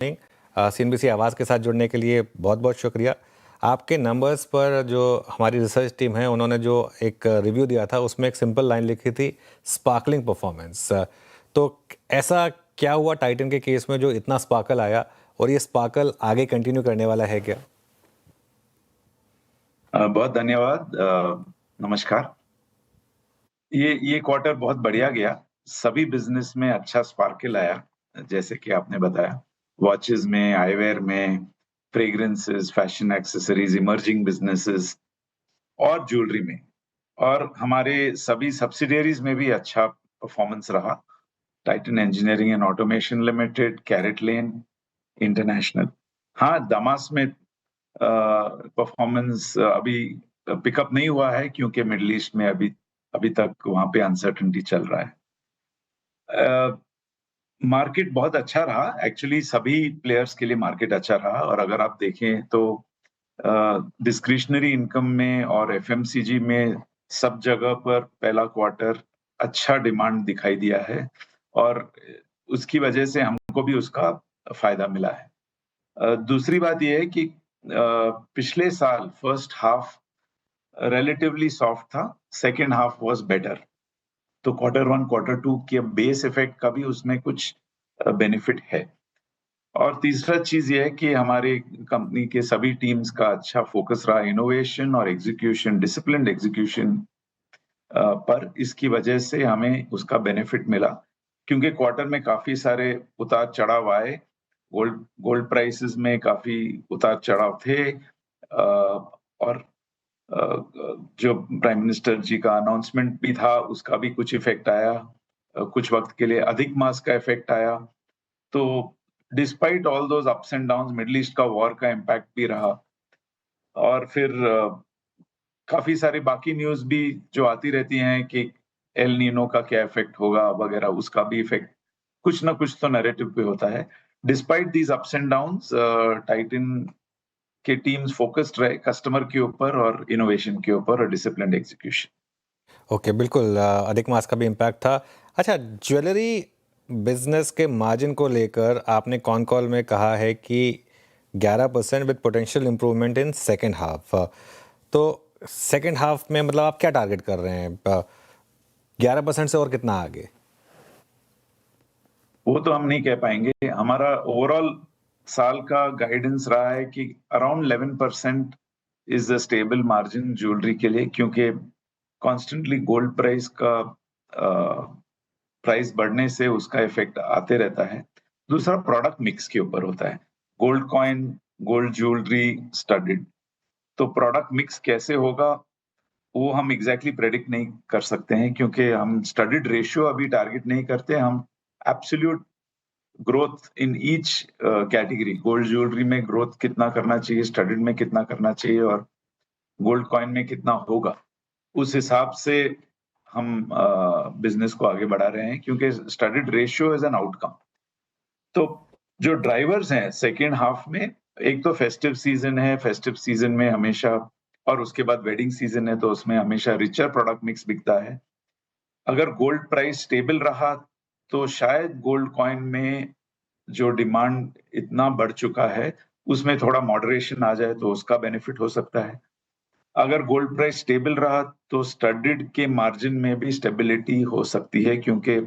CNBC आवाज़ के साथ जुड़ने के लिए बहुत बहुत शुक्रिया। आपके नंबर्स पर जो हमारी रिसर्च टीम है उन्होंने जो एक रिव्यू दिया था उसमें एक सिंपल लाइन लिखी थी, स्पार्कलिंग परफॉर्मेंस। तो ऐसा क्या हुआ टाइटन के केस में जो इतना स्पार्कल आया, और ये स्पार्कल आगे कंटिन्यू करने वाला है क्या? बहुत धन्यवाद। नमस्कार। ये क्वार्टर बहुत बढ़िया गया। सभी बिजनेस में अच्छा स्पार्कल आया, जैसे कि आपने बताया। वॉचेस में, आईवेयर में, fragrances, fashion accessories, emerging businesses और ज्वेलरी में। और हमारे सभी सब्सिडियरीज में भी अच्छा परफॉर्मेंस रहा। Titan engineering and automation limited, CaratLane international. हाँ, दामास में परफॉर्मेंस अभी पिकअप नहीं हुआ है, क्योंकि मिडिल ईस्ट में अभी अभी तक वहां पे अनसर्टेनिटी चल रहा है। मार्केट बहुत अच्छा रहा, एक्चुअली सभी प्लेयर्स के लिए मार्केट अच्छा रहा। और अगर आप देखें तो डिस्क्रिशनरी इनकम में और एफएमसीजी में सब जगह पर पहला क्वार्टर अच्छा डिमांड दिखाई दिया है, और उसकी वजह से हमको भी उसका फायदा मिला है। दूसरी बात यह है कि पिछले साल फर्स्ट हाफ रिलेटिवली सॉफ्ट था, सेकेंड हाफ वाज बेटर। तो क्वार्टर वन क्वार्टर टू के बेस इफेक्ट का भी उसमें कुछ बेनिफिट है। और तीसरा चीज ये है कि हमारे कंपनी के सभी टीम्स का अच्छा फोकस रहा इनोवेशन और एग्जीक्यूशन, डिसिप्लिन्ड एग्जीक्यूशन पर। इसकी वजह से हमें उसका बेनिफिट मिला, क्योंकि क्वार्टर में काफी सारे उतार चढ़ाव आए। गोल्ड प्राइसेस में काफी उतार चढ़ाव थे, और जो प्राइम मिनिस्टर जी का अनाउंसमेंट भी था उसका भी कुछ इफेक्ट आया। कुछ वक्त के लिए अधिक मास का इफेक्ट आया। तो despite all those ups and downs, middle east का वॉर का इम्पैक्ट भी रहा। और फिर काफी सारी बाकी न्यूज भी जो आती रहती हैं कि एल नीनो का क्या इफेक्ट होगा वगैरह, उसका भी इफेक्ट कुछ ना कुछ तो नैरेटिव पे होता है। Despite these ups and downs, Titan के टीम्स फोकस्ड रहे कस्टमर के ऊपर और इनोवेशन के ऊपर और डिसिप्लिन्ड एग्जीक्यूशन। ओके, बिल्कुल अधिक मास का भी इम्पैक्ट था। अच्छा, ज्वेलरी बिजनेस के मार्जिन को लेकर आपने कॉन कॉल में कहा है कि 11% with potential improvement in second half. तो सेकेंड हाफ में मतलब आप क्या टारगेट कर रहे हैं? 11% से और कितना आगे? वो तो हम नहीं कह पाएंगे। हमारा ओवरऑल साल का गाइडेंस रहा है कि around 11% is a stable margin jewellery के लिए, क्योंकि कॉन्स्टेंटली गोल्ड प्राइस का प्राइस बढ़ने से उसका इफेक्ट आते रहता है। दूसरा प्रोडक्ट मिक्स के ऊपर होता है, gold coin, gold jewellery, studded. तो प्रोडक्ट मिक्स कैसे होगा वो हम एग्जैक्टली प्रेडिक्ट नहीं कर सकते हैं, क्योंकि हम स्टडीड रेशियो अभी टारगेट नहीं करते। हम absolute growth in each category, gold jewellery में ग्रोथ कितना करना चाहिए, स्टडीड में कितना करना चाहिए, और गोल्ड कॉइन में कितना होगा, उस हिसाब से हम बिजनेस को आगे बढ़ा रहे हैं, क्योंकि studied ratio is an outcome. तो जो ड्राइवर्स हैं सेकेंड हाफ में, एक तो फेस्टिव सीजन है, फेस्टिव सीजन में हमेशा, और उसके बाद वेडिंग सीजन है, तो उसमें हमेशा रिचर प्रोडक्ट मिक्स बिकता है। अगर गोल्ड प्राइस स्टेबल रहा तो शायद गोल्ड कॉइन में जो डिमांड इतना बढ़ चुका है उसमें थोड़ा मॉडरेशन आ जाए, तो उसका बेनिफिट हो सकता है। अगर गोल्ड प्राइस स्टेबल रहा तो स्टडीड के मार्जिन में भी स्टेबिलिटी हो सकती है, क्योंकि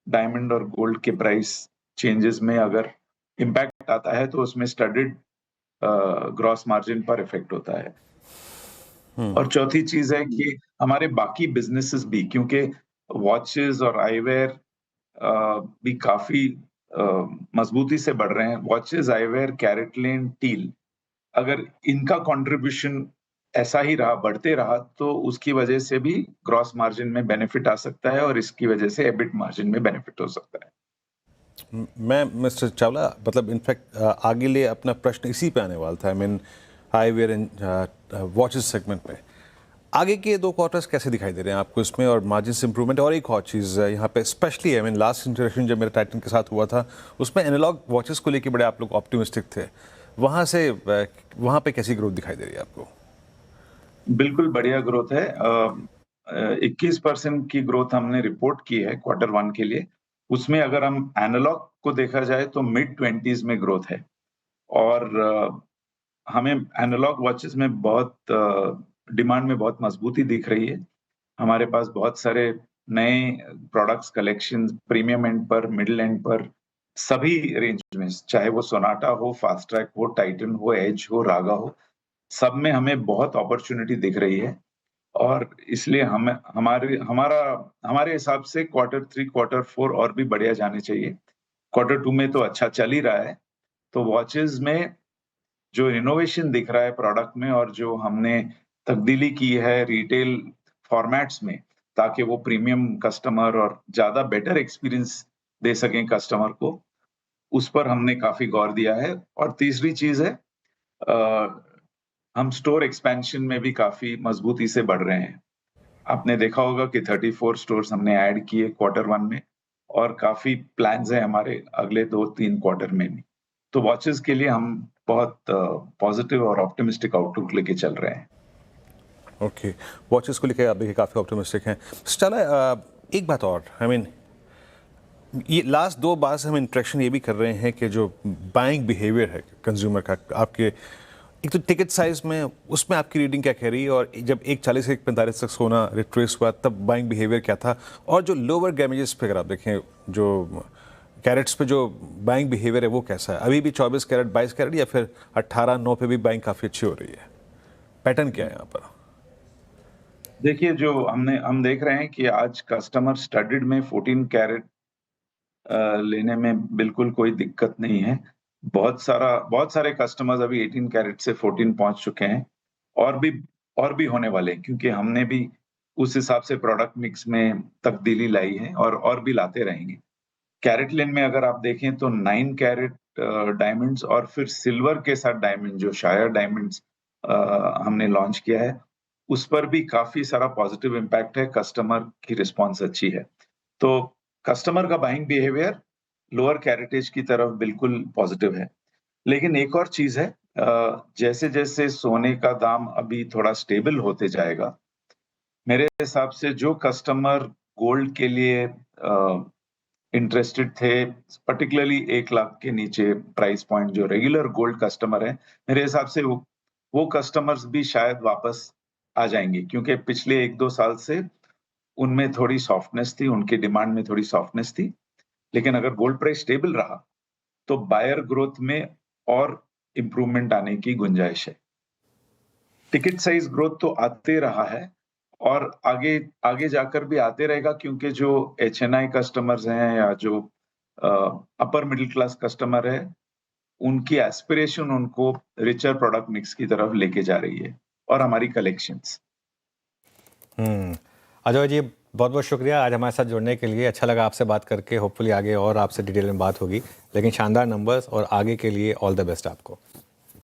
डायमंड और गोल्ड के प्राइस चेंजेस में अगर इम्पैक्ट आता है तो उसमें स्टडीड ग्रॉस मार्जिन पर इफेक्ट होता है। और चौथी चीज है कि हमारे बाकी बिजनेसेस भी, क्योंकि वॉचेस और आईवेयर भी काफी मजबूती से बढ़ रहे हैं। वॉचेस, आईवेयर, कैरेटलेन, टील, अगर इनका कंट्रीब्यूशन ऐसा ही रहा, बढ़ते रहा, तो उसकी वजह से भी ग्रॉस मार्जिन में बेनिफिट आ सकता है, और इसकी वजह से एबिट मार्जिन में बेनिफिट हो सकता है। मैं मिस्टर चावला मतलब इनफैक्ट आगे लिए अपना प्रश्न इसी पे आने वाला था। I mean eyewear and watches segment पे आगे के 2 क्वार्टर्स कैसे दिखाई दे रहे हैं आपको इसमें, और मार्जिन इंप्रूवमेंट। और एक और चीज़ यहाँ पे specially, I mean last interaction जब मेरा टाइटन के साथ हुआ था उसमें एनालॉग वॉचेस को लेके बड़े आप लोग ऑप्टिमिस्टिक थे। वहाँ से वहाँ पे कैसी ग्रोथ दिखाई दे रही है आपको? बिल्कुल बढ़िया ग्रोथ है। 21% की ग्रोथ हमने रिपोर्ट की है क्वार्टर वन के लिए। उसमें अगर हम एनालॉग को देखा जाए तो मिड-20s में ग्रोथ है और हमें एनालॉग वॉचेस में बहुत डिमांड में बहुत मजबूती दिख रही है। हमारे पास बहुत सारे नए प्रोडक्ट्स कलेक्शंस प्रीमियम एंड पर, मिडल एंड पर, सभी रेंज में, चाहे वो सोनाटा हो, फास्ट ट्रैक हो, टाइटन हो, एज हो, रागा हो, सब में हमें बहुत अपॉर्चुनिटी दिख रही है और इसलिए हमारे हिसाब से Q3, Q4 और भी बढ़िया जाने चाहिए। Q2 में तो अच्छा चल ही रहा है, तो वॉचेस में जो इनोवेशन दिख रहा है प्रोडक्ट में और जो हमने तब्दीली की है रिटेल फॉर्मेट्स में, ताकि वो प्रीमियम कस्टमर और ज़्यादा बेटर एक्सपीरियंस दे सकें कस्टमर को, उस पर हमने काफ़ी गौर दिया है। और तीसरी चीज़ है हम स्टोर एक्सपेंशन में भी काफ़ी मजबूती से बढ़ रहे हैं। आपने देखा होगा कि 34 स्टोर्स हमने ऐड किए Q1 में और काफ़ी प्लान्स हैं हमारे अगले 2-3 क्वार्टर में भी। तो वॉचेस के लिए हम बहुत पॉजिटिव और ऑप्टिमिस्टिक आउटलुक लेके चल रहे हैं। ओके, वॉचेस को लेके आप देखिए काफ़ी ऑप्टिमिस्टिक हैं। चला एक बात और, आई मीन ये लास्ट 2 बार से हम इंटरेक्शन ये भी कर रहे हैं कि जो बाइंग बिहेवियर है कंज्यूमर का, आपके एक तो टिकट साइज में उसमें आपकी रीडिंग क्या कह रही है, और जब 1.40 से 1.45 तक सोना रिट्रेस हुआ तब बाइंग बिहेवियर क्या था, और जो लोअर ग्रामेजेस पे अगर आप देखें जो कैरेट्स पे जो बाइंग बिहेवियर है वो कैसा है? अभी भी 24 कैरेट 22 कैरेट या फिर 18-9 पे भी बाइंग काफ़ी अच्छी हो रही है? पैटर्न क्या है यहाँ पर? देखिए, जो हम देख रहे हैं कि आज कस्टमर स्टडीड में 14 कैरेट लेने में बिल्कुल कोई दिक्कत नहीं है। बहुत सारे कस्टमर्स अभी 18 कैरेट से 14 पहुंच चुके हैं और भी होने वाले हैं, क्योंकि हमने भी उस हिसाब से प्रोडक्ट मिक्स में तब्दीली लाई है और भी लाते रहेंगे। कैरेट लेन में अगर आप देखें तो 9 कैरेट डायमंड्स और फिर सिल्वर के साथ डायमंड जो शायर डायमंड्स हमने लॉन्च किया है, उस पर भी काफ़ी सारा पॉजिटिव इम्पैक्ट है, कस्टमर की रिस्पॉन्स अच्छी है। तो कस्टमर का बाइंग बिहेवियर लोअर कैरेटेज की तरफ बिल्कुल पॉजिटिव है। लेकिन एक और चीज़ है, जैसे-जैसे सोने का दाम अभी थोड़ा स्टेबल होते जाएगा, मेरे हिसाब से जो कस्टमर गोल्ड के लिए इंटरेस्टेड थे, पर्टिकुलरली 1 लाख के नीचे प्राइस पॉइंट जो रेगुलर गोल्ड कस्टमर हैं, मेरे हिसाब से वो कस्टमर्स भी शायद वापस आ जाएँगे, क्योंकि पिछले 1-2 साल से उनमें थोड़ी सॉफ्टनेस थी, उनकी डिमांड में थोड़ी सॉफ्टनेस थी। लेकिन अगर गोल्ड प्राइस स्टेबल रहा, तो बायर ग्रोथ में और इम्प्रूवमेंट आने की गुंजाइश है। टिकट साइज ग्रोथ तो आते रहा है और आगे जाकर भी आते रहेगा, क्योंकि जो HNI कस्टमर्स हैं या जो अपर मिडिल क्लास कस्टमर है, उनकी एस्पिरेशन उनको रिचर प्रोडक्ट मिक्स की तरफ लेके जा रही है और हमारी कलेक्शंस। अजय जी, बहुत बहुत शुक्रिया आज हमारे साथ जुड़ने के लिए। अच्छा लगा आपसे बात करके। होपफुली आगे और आपसे डिटेल में बात होगी, लेकिन शानदार नंबर्स और आगे के लिए ऑल द बेस्ट आपको।